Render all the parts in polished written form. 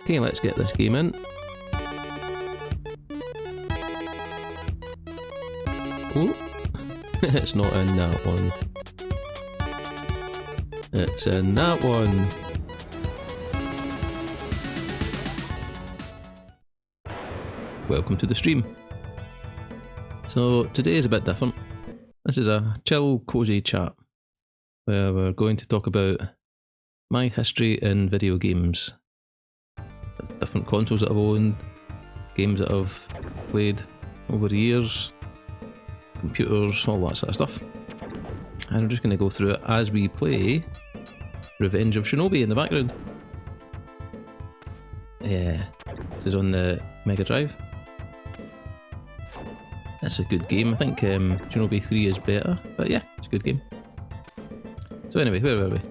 Okay, let's get this game in. Oh, it's not in that one. It's in that one. Welcome to the stream. So today is a bit different. This is a chill, cosy chat where we're going to talk about my history in video games. Different consoles that I've owned, games that I've played over the years, computers, all that sort of stuff. And I'm just going to go through it as we play Revenge of Shinobi in the background. Yeah, this is on the Mega Drive. It's a good game. I think Shinobi 3 is better, but yeah, it's a good game. So anyway, where were we?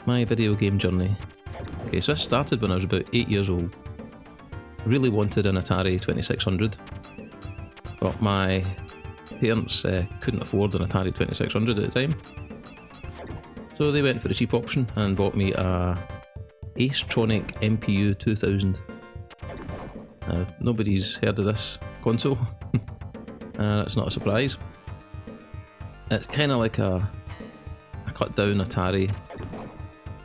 My video game journey. Okay, so I started when I was about 8 years old. I really wanted an Atari 2600, but my parents couldn't afford an Atari 2600 at the time. So they went for the cheap option and bought me a Acetronic MPU 2000. Nobody's heard of this console. It's not a surprise. It's kind of like a cut down Atari.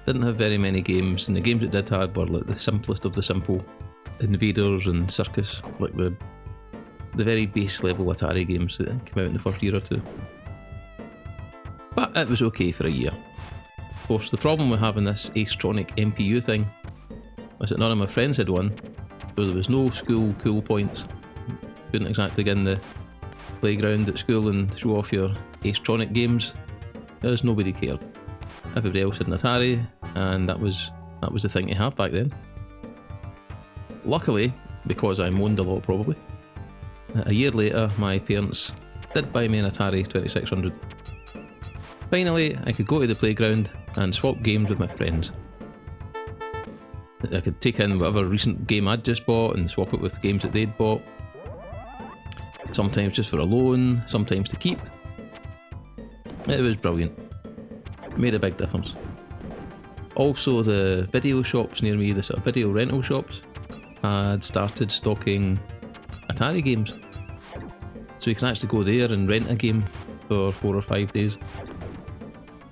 Didn't have very many games, and the games it did have were like the simplest of the simple. Invaders and Circus, like the very base level Atari games that came out in the first year or two. But it was okay for a year. Of course, the problem with having this Acetronic MPU thing was that none of my friends had one, so there was no school cool points. Couldn't exactly get in the playground at school and show off your Acetronic games, because nobody cared. Everybody else had an Atari, and that was the thing to have back then. Luckily, because I moaned a lot probably, a year later my parents did buy me an Atari 2600. Finally, I could go to the playground and swap games with my friends. I could take in whatever recent game I'd just bought and swap it with games that they'd bought. Sometimes just for a loan, sometimes to keep. It was brilliant. Made a big difference. Also, the video shops near me, the sort of video rental shops, had started stocking Atari games. So you can actually go there and rent a game for 4 or 5 days.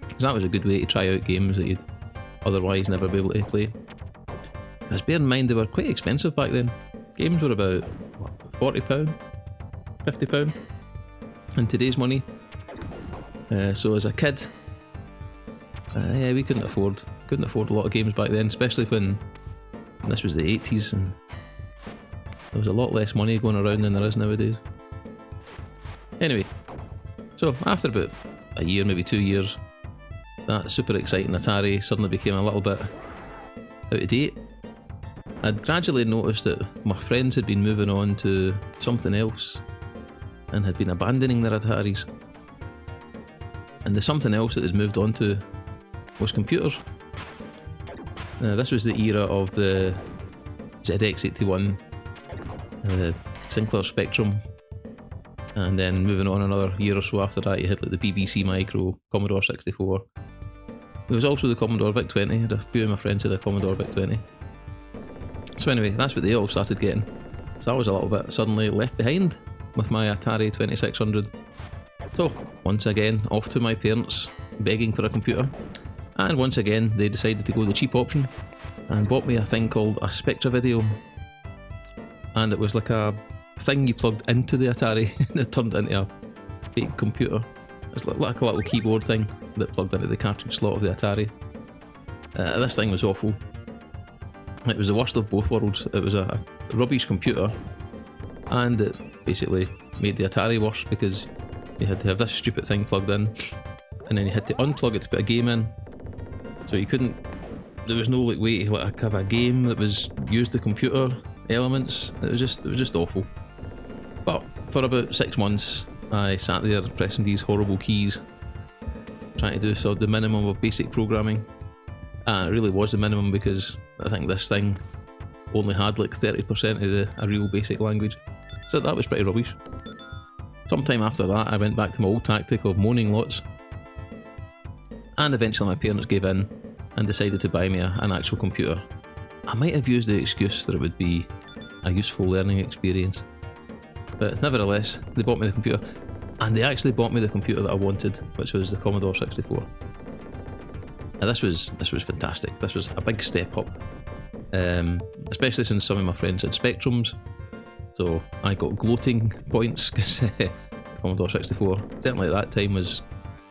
Because that was a good way to try out games that you'd otherwise never be able to play. Because bear in mind, they were quite expensive back then. Games were about, what, £40? £50? In today's money. So as a kid, yeah, we couldn't afford a lot of games back then, especially when this was the 80s and there was a lot less money going around than there is nowadays. Anyway, so after about a year, maybe 2 years, that super exciting Atari suddenly became a little bit out of date. I'd gradually noticed that my friends had been moving on to something else and had been abandoning their Ataris. And the something else that they'd moved on to was computers. This was the era of the ZX81, the Sinclair Spectrum, and then moving on another year or so after that you had like the BBC Micro, Commodore 64. There was also the Commodore VIC-20, I had a few of my friends had a Commodore VIC-20. So anyway, that's what they all started getting. So I was a little bit suddenly left behind with my Atari 2600. So, once again, off to my parents, begging for a computer. And once again, they decided to go the cheap option and bought me a thing called a Spectra Video. And it was like a thing you plugged into the Atari and it turned into a fake computer. It's like a little keyboard thing that plugged into the cartridge slot of the Atari. This thing was awful. It was the worst of both worlds. It was a rubbish computer, and it basically made the Atari worse because you had to have this stupid thing plugged in, and then you had to unplug it to put a game in. So you couldn't. There was no like way to like have a game that was used the computer elements. It was just awful. But for about 6 months, I sat there pressing these horrible keys, trying to do sort of the minimum of basic programming. And it really was the minimum because I think this thing only had like 30% of a real basic language. So that was pretty rubbish. Sometime after that I went back to my old tactic of moaning lots. And eventually my parents gave in and decided to buy me an actual computer. I might have used the excuse that it would be a useful learning experience, but nevertheless, they bought me the computer, and they actually bought me the computer that I wanted, which was the Commodore 64. Now this was fantastic. This was a big step up, especially since some of my friends had Spectrums, so I got gloating points because Commodore 64 certainly at that time was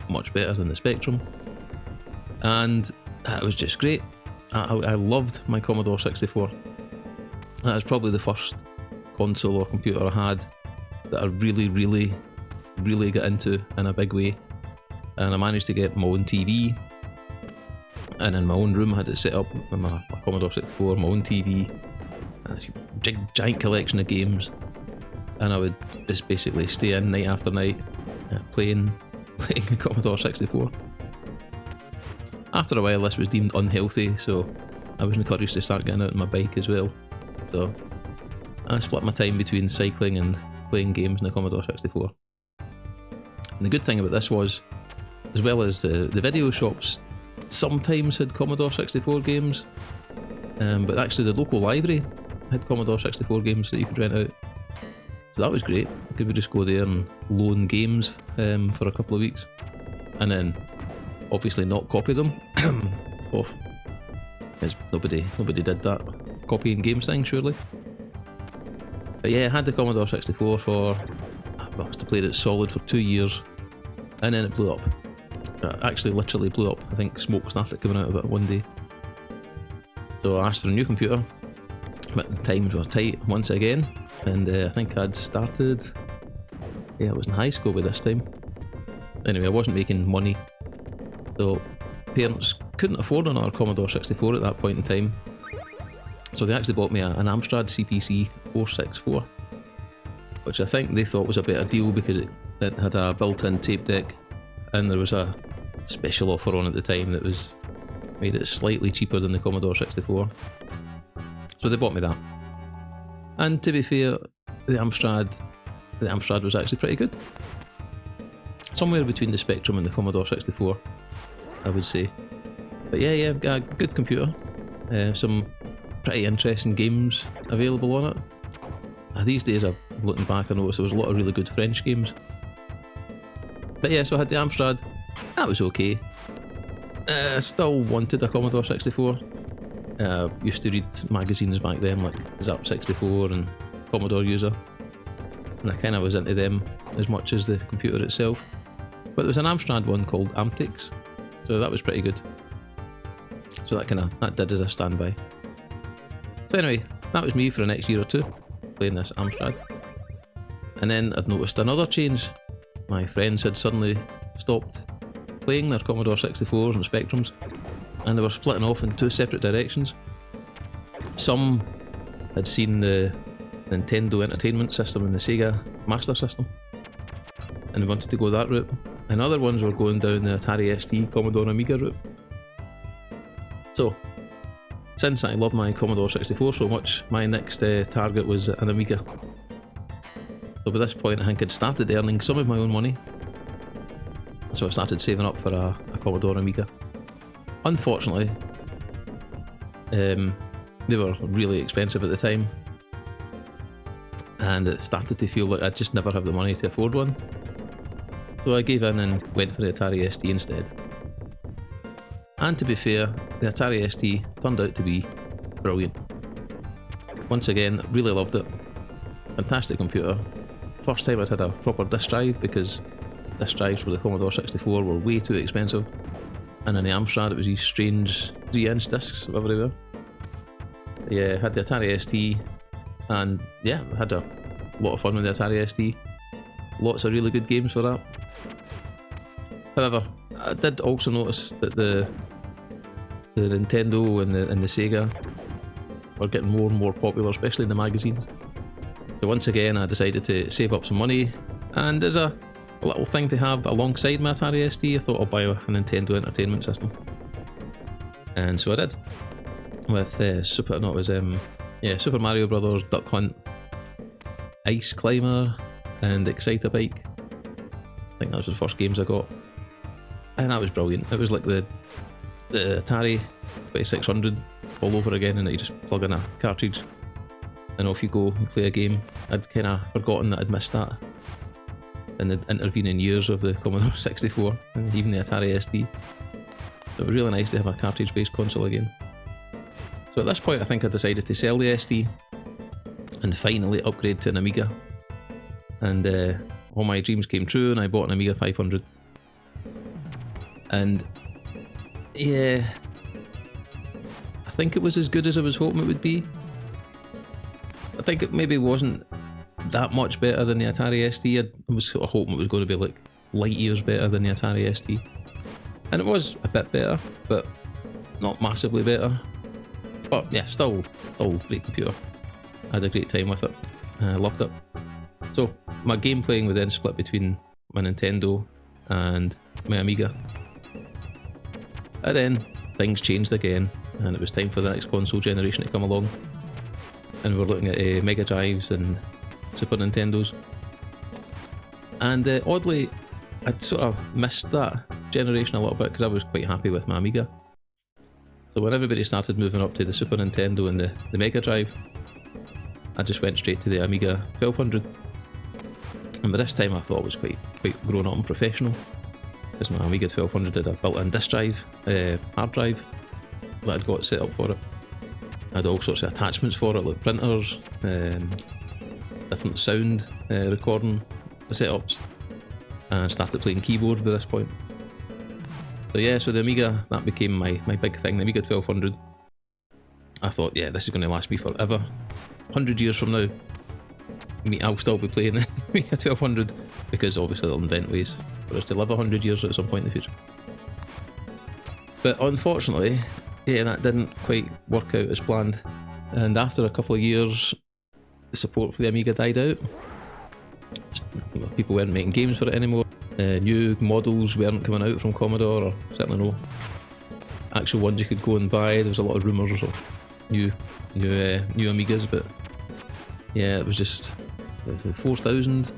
much better than the Spectrum, and it was just great. I loved my Commodore 64. That was probably the first console or computer I had that I really got into in a big way, and I managed to get my own TV, and in my own room I had it set up with my Commodore 64, my own TV, and a giant collection of games, and I would just basically stay in night after night playing the Commodore 64. After a while this was deemed unhealthy, so I was encouraged to start getting out on my bike as well. So I split my time between cycling and playing games in the Commodore 64. And the good thing about this was, as well as the video shops sometimes had Commodore 64 games, but actually the local library had Commodore 64 games that you could rent out. So that was great. You could just go there and loan games for a couple of weeks, and then obviously not copy them off, because nobody did that copying games thing, surely. But yeah, I had the Commodore 64 for, I must have played it solid for 2 years, and then it blew up. It actually literally blew up. I think smoke started coming out of it one day. So I asked for a new computer, but the times were tight once again, and I think I'd started, I was in high school by this time. Anyway, I wasn't making money, so parents couldn't afford another Commodore 64 at that point in time, so they actually bought me an Amstrad CPC 464, which I think they thought was a better deal because it had a built-in tape deck, and there was a special offer on at the time that made it slightly cheaper than the Commodore 64. So they bought me that. And to be fair, the Amstrad was actually pretty good. Somewhere between the Spectrum and the Commodore 64, I would say. But yeah, a good computer. Some pretty interesting games available on it. These days, looking back, I noticed there was a lot of really good French games. But yeah, so I had the Amstrad. That was okay. Still wanted a Commodore 64. Used to read magazines back then, like Zap 64 and Commodore User, and I kind of was into them as much as the computer itself. But there was an Amstrad one called Amtix, so that was pretty good. So that did as a standby. So anyway, that was me for the next year or two, playing this Amstrad. And then I'd noticed another change. My friends had suddenly stopped playing their Commodore 64s and Spectrums, and they were splitting off in two separate directions. Some had seen the Nintendo Entertainment System and the Sega Master System, and they wanted to go that route, and other ones were going down the Atari ST Commodore Amiga route. So, since I love my Commodore 64 so much, my next target was an Amiga. So by this point I think I'd started earning some of my own money, so I started saving up for a Commodore Amiga. Unfortunately, they were really expensive at the time, and it started to feel like I'd just never have the money to afford one. So I gave in and went for the Atari ST instead. And to be fair, the Atari ST turned out to be brilliant. Once again, really loved it. Fantastic computer. First time I'd had a proper disk drive, because disk drives for the Commodore 64 were way too expensive. And in the Amstrad it was these strange 3-inch discs everywhere. Yeah, had the Atari ST, and yeah, I had a lot of fun with the Atari ST. Lots of really good games for that. However, I did also notice that the Nintendo and the Sega were getting more and more popular, especially in the magazines. So once again I decided to save up some money, and as a little thing to have alongside my Atari ST, I thought I'd buy a Nintendo Entertainment System. And so I did. With Super Mario Brothers, Duck Hunt, Ice Climber, and Excitebike. I think that was the first games I got. And that was brilliant. It was like the Atari 2600 all over again, and you just plug in a cartridge and off you go and play a game. I'd kind of forgotten that I'd missed that in the intervening years of the Commodore 64 and even the Atari SD. So it was really nice to have a cartridge-based console again. So at this point I think I decided to sell the SD and finally upgrade to an Amiga. And all my dreams came true and I bought an Amiga 500. And yeah, I think it was as good as I was hoping it would be. I think it maybe wasn't that much better than the Atari SD. I was sort of hoping it was going to be like light years better than the Atari SD. And it was a bit better, but not massively better. But yeah, still great computer. I had a great time with it. I loved it. So my game playing was then split between my Nintendo and my Amiga. And then things changed again, and it was time for the next console generation to come along. And we're looking at Mega Drives and Super Nintendos. And oddly, I'd sort of missed that generation a little bit because I was quite happy with my Amiga. So when everybody started moving up to the Super Nintendo and the Mega Drive, I just went straight to the Amiga 1200. And by this time I thought it was quite grown up and professional, because my Amiga 1200 had a built-in disk drive, hard drive that I'd got set up for it. I had all sorts of attachments for it, like printers, different sound recording setups, and I started playing keyboard by this point. So yeah, so the Amiga, that became my big thing, the Amiga 1200. I thought, yeah, this is going to last me forever. 100 years from now, I'll still be playing the Amiga 1200, because obviously they'll invent ways for us to live 100 years at some point in the future. But unfortunately, yeah, that didn't quite work out as planned. And after a couple of years, the support for the Amiga died out. People weren't making games for it anymore. New models weren't coming out from Commodore, or certainly no actual ones you could go and buy. There was a lot of rumours of new Amigas, but yeah, it was just 4000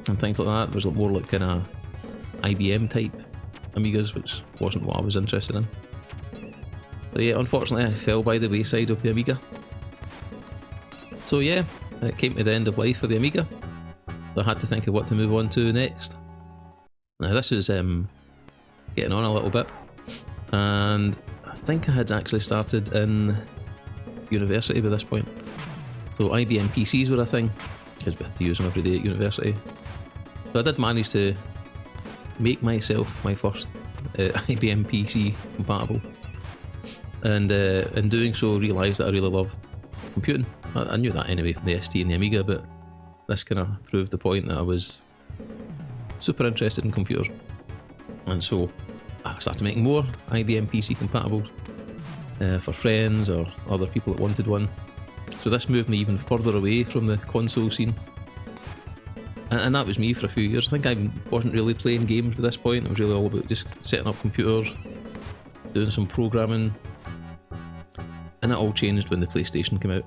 and things like that. There was more like kind of IBM type Amigas, which wasn't what I was interested in. So yeah, unfortunately I fell by the wayside of the Amiga. So yeah, it came to the end of life for the Amiga. So I had to think of what to move on to next. Now this is getting on a little bit, and I think I had actually started in university by this point. So IBM PCs were a thing, because we had to use them every day at university. So I did manage to make myself my first IBM PC compatible, and in doing so realised that I really loved computing. I knew that anyway from the ST and the Amiga, but this kind of proved the point that I was super interested in computers. And so I started making more IBM PC compatibles for friends or other people that wanted one. So this moved me even further away from the console scene. And that was me for a few years. I think I wasn't really playing games at this point. It was really all about just setting up computers, doing some programming. And that all changed when the PlayStation came out.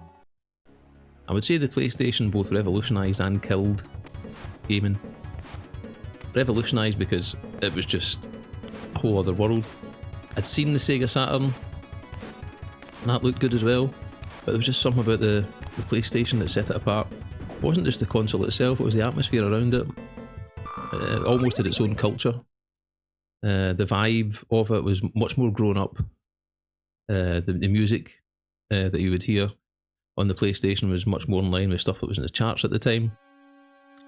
I would say the PlayStation both revolutionised and killed gaming. Revolutionised because it was just a whole other world. I'd seen the Sega Saturn, and that looked good as well, but there was just something about the PlayStation that set it apart. It wasn't just the console itself, it was the atmosphere around it. It almost had its own culture. The vibe of it was much more grown up. The music that you would hear on the PlayStation was much more in line with stuff that was in the charts at the time.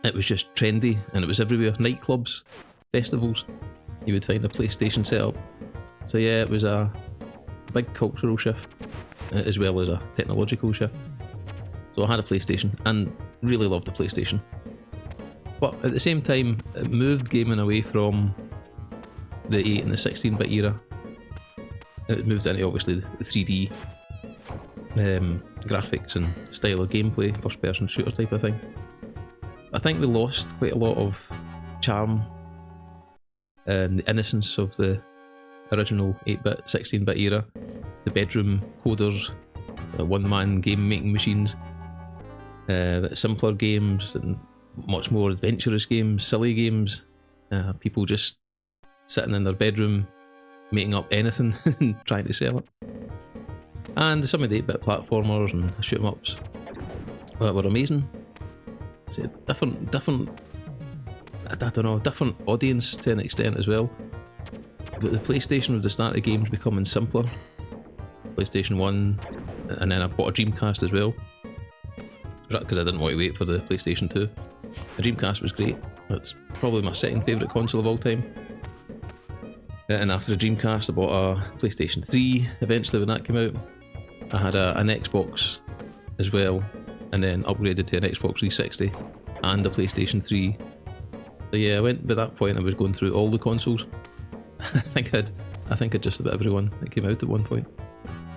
It was just trendy, and it was everywhere. Nightclubs, festivals, you would find a PlayStation setup. So yeah, it was a big cultural shift, as well as a technological shift. So I had a PlayStation, and really loved the PlayStation. But at the same time, it moved gaming away from the 8 and the 16-bit era. It moved into obviously the 3D graphics and style of gameplay, first-person shooter type of thing. I think we lost quite a lot of charm and the innocence of the original 8-bit, 16-bit era. The bedroom coders, one-man game-making machines, simpler games and much more adventurous games, silly games, people just sitting in their bedroom making up anything and trying to sell it. And some of the 8-bit platformers and shoot 'em ups were amazing. It's a different, I don't know, different audience to an extent as well. But the PlayStation was the start of games becoming simpler. PlayStation 1, and then I bought a Dreamcast as well, because I didn't want to wait for the PlayStation 2. The Dreamcast was great. It's probably my second favourite console of all time. And after the Dreamcast I bought a PlayStation 3 eventually when that came out. I had an Xbox as well, and then upgraded to an Xbox 360 and a PlayStation 3. So yeah, by that point I was going through all the consoles. I think I'd just about everyone that came out at one point.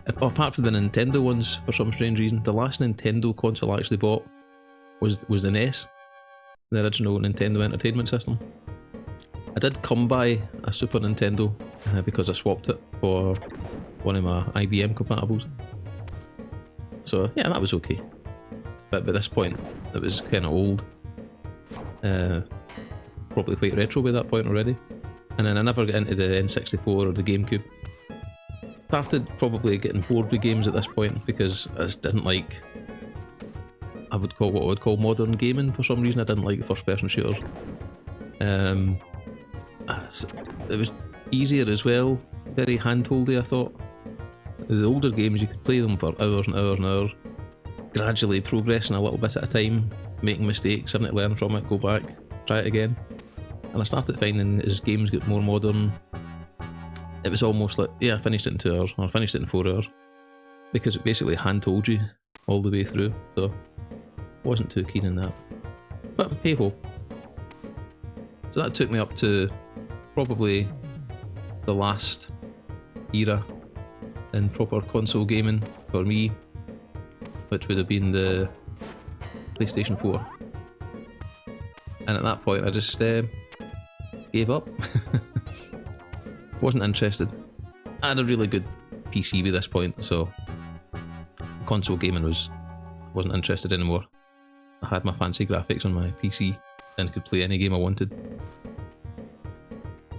Apart from the Nintendo ones, for some strange reason. The last Nintendo console I actually bought was the NES, the original Nintendo Entertainment System. I did come by a Super Nintendo because I swapped it for one of my IBM compatibles. So yeah, that was okay. But by this point, it was kind of old. Probably quite retro by that point already. And then I never got into the N64 or the GameCube. Started probably getting bored with games at this point because I just didn't like what I would call modern gaming for some reason. I didn't like first person shooters. It was easier as well, very handholdy I thought. The older games you could play them for hours and hours and hours, gradually progressing a little bit at a time, making mistakes, having to learn from it, go back, try it again. And I started finding as games got more modern, it was almost like, yeah, I finished it in 2 hours, or I finished it in 4 hours, because it basically hand-told you all the way through, so I wasn't too keen on that. But hey ho. So that took me up to probably the last era in proper console gaming for me, which would have been the PlayStation 4. And at that point I just gave up. Wasn't interested. I had a really good PC by this point, so console gaming wasn't interested anymore. I had my fancy graphics on my PC and could play any game I wanted.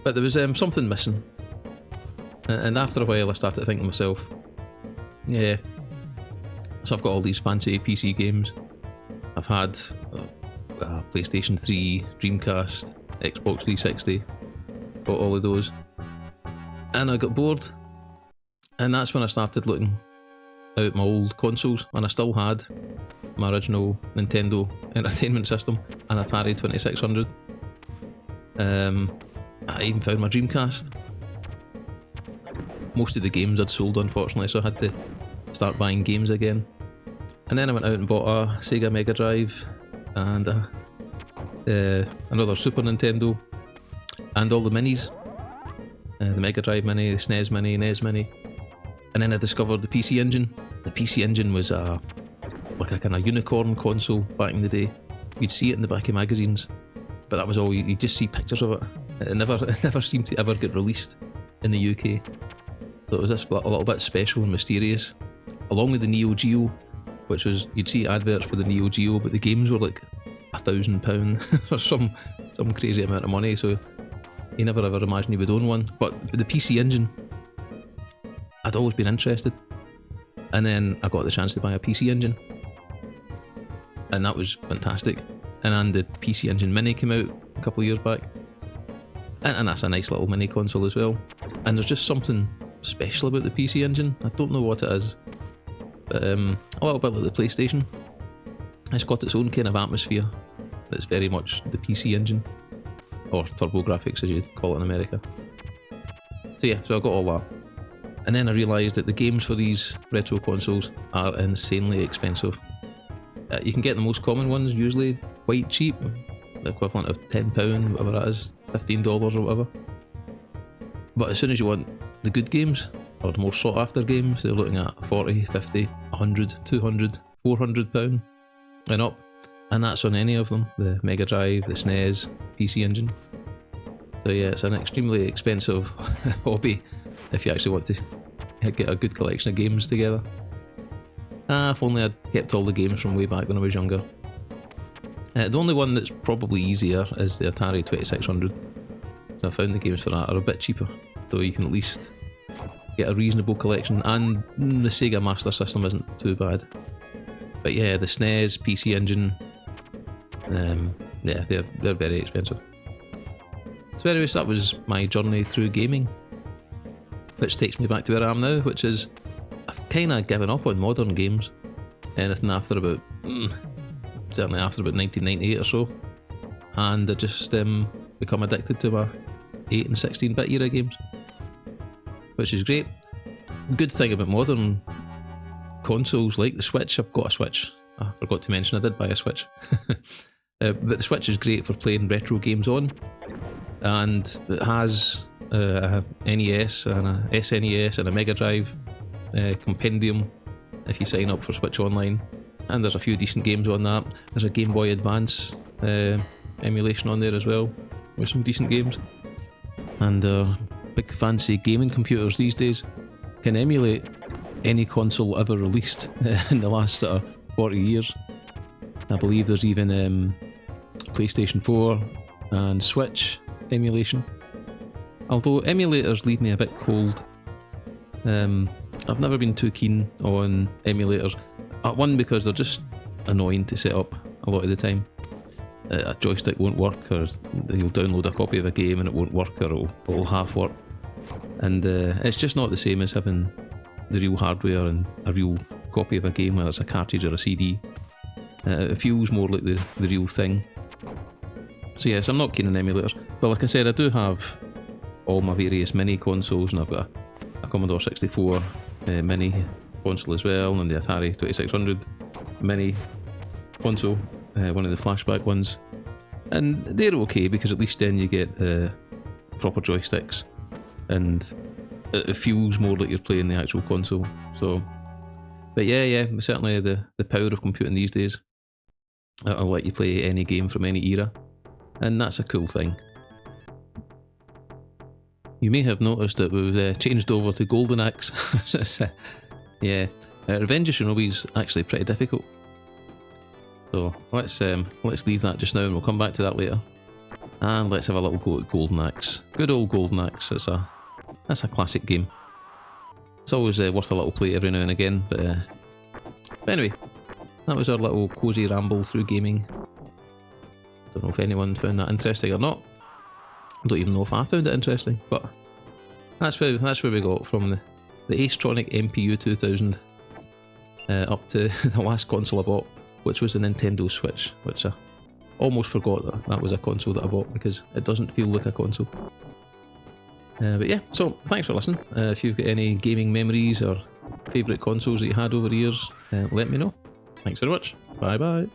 But there was something missing. And after a while I started thinking to myself, yeah, so I've got all these fancy PC games. I've had PlayStation 3, Dreamcast, Xbox 360, got all of those. And I got bored, and that's when I started looking out my old consoles, and I still had my original Nintendo Entertainment System, an Atari 2600. I even found my Dreamcast. Most of the games I'd sold, unfortunately, so I had to start buying games again. And then I went out and bought a Sega Mega Drive and another Super Nintendo and all the minis. The Mega Drive Mini, the SNES Mini, NES Mini. And then I discovered the PC Engine. The PC Engine was like a kind of unicorn console back in the day. You'd see it in the back of magazines, but that was all, you'd just see pictures of it. It never seemed to ever get released in the UK. So it was a little bit special and mysterious. Along with the Neo Geo, which was, you'd see adverts for the Neo Geo, but the games were like £1,000 or some crazy amount of money, so you never ever imagined you would own one. But the PC Engine, I'd always been interested. And then I got the chance to buy a PC Engine. And that was fantastic. And the PC Engine Mini came out a couple of years back. And that's a nice little mini console as well. And there's just something special about the PC Engine. I don't know what it is. But a little bit like the PlayStation. It's got its own kind of atmosphere. That's very much the PC Engine. Or TurboGrafx as you'd call it in America. So yeah, so I got all that. And then I realised that the games for these retro consoles are insanely expensive. You can get the most common ones usually quite cheap, the equivalent of £10, whatever that is, $15 or whatever. But as soon as you want the good games, or the more sought after games, they're looking at 40, 50, 100, 200, 400 pound and up. And that's on any of them, the Mega Drive, the SNES, PC Engine. So yeah, it's an extremely expensive hobby if you actually want to get a good collection of games together. If only I'd kept all the games from way back when I was younger. The only one that's probably easier is the Atari 2600. So I found the games for that are a bit cheaper, so you can at least get a reasonable collection, and the Sega Master System isn't too bad. But yeah, the SNES, PC Engine, yeah, they're very expensive. So anyways, that was my journey through gaming, which takes me back to where I am now, which is I've kind of given up on modern games. Anything after about, certainly after about 1998 or so, and I just become addicted to my 8 and 16-bit era games, which is great. Good thing about modern consoles like the Switch, I've got a Switch. I forgot to mention I did buy a Switch. But the Switch is great for playing retro games on, and it has a NES and a SNES and a Mega Drive compendium if you sign up for Switch Online, and there's a few decent games on that. There's a Game Boy Advance emulation on there as well, with some decent games. And big fancy gaming computers these days can emulate any console ever released in the last 40 years. I believe there's even PlayStation 4 and Switch emulation. Although emulators leave me a bit cold. I've never been too keen on emulators. One, because they're just annoying to set up a lot of the time. A joystick won't work, or you'll download a copy of a game and it won't work, or it'll half work. And it's just not the same as having the real hardware and a real copy of a game, whether it's a cartridge or a CD. It feels more like the real thing. So yes, I'm not keen on emulators. But like I said, I do have all my various mini consoles, and I've got a Commodore 64 mini console as well, and the Atari 2600 mini console, one of the flashback ones. And they're okay, because at least then you get proper joysticks, and it feels more like you're playing the actual console. So, but yeah, certainly the power of computing these days. It'll let you play any game from any era, and that's a cool thing. You may have noticed that we've changed over to Golden Axe. Yeah, Revenge of Shinobi is actually pretty difficult. So let's leave that just now, and we'll come back to that later. And let's have a little go at Golden Axe. Good old Golden Axe. That's a classic game. It's always worth a little play every now and again. But anyway, that was our little cosy ramble through gaming. Don't know if anyone found that interesting or not. I don't even know if I found it interesting, but that's where we got from the Acetronic MPU 2000 up to the last console I bought, which was the Nintendo Switch, which I almost forgot that was a console that I bought, because it doesn't feel like a console. But yeah, so thanks for listening. If you've got any gaming memories or favourite consoles that you had over the years, let me know. Thanks very much. Bye bye.